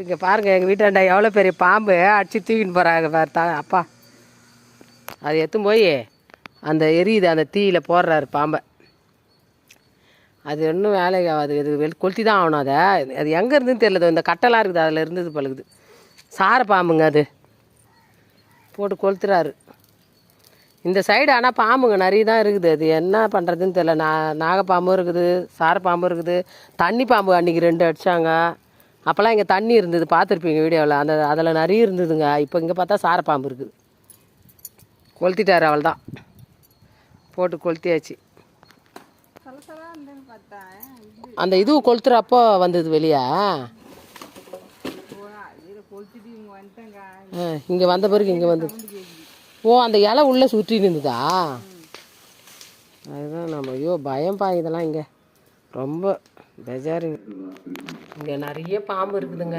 இங்கே பாருங்கள், எங்கள் வீட்டாண்டா எவ்வளோ பெரிய பாம்பு அடிச்சு தூக்கின்னு போகிறாங்க பாரு அப்பா. அது எடுத்துன்னு போய் அந்த எரியுது அந்த தீயில் போடுறாரு பாம்பை. அது இன்னும் வேலைக்கு ஆகாது, இது கொளுத்தி தான் ஆகணும். அது எங்கே இருந்துன்னு தெரியல. இந்த கட்டெல்லாம் இருக்குது, அதில் இருந்தது பழகுது. சார பாம்புங்க அது போட்டு கொளுத்துறாரு. இந்த சைடு ஆனால் பாம்புங்க நிறைய தான் இருக்குது. அது என்ன பண்ணுறதுன்னு தெரியல. நாகப்பாம்பும் இருக்குது, சார பாம்பும் இருக்குது, தண்ணி பாம்பு அன்றைக்கி 2 அடித்தாங்க. அப்போல்லாம் இங்கே தண்ணி இருந்தது, பார்த்துருப்பீங்க வீடியோவில். அதில் நிறைய இருந்ததுங்க. இப்போ இங்கே பார்த்தா சார பாம்பு இருக்குது. கொளுத்திட்டார், அவள் தான் போட்டு கொளுத்தியாச்சு. அந்த இதுவும் கொளுத்துறப்போ வந்தது வெளியே. இங்கே வந்த பிறகு இங்கே வந்தது. ஓ, அந்த இலை உள்ளே சுற்றி இருந்ததா? அதுதான் நம்ம ஐயோ பயம் இதெல்லாம். இங்கே ரொம்ப பெஜாருங்க. இங்கே நிறைய பாம்பு இருக்குதுங்க.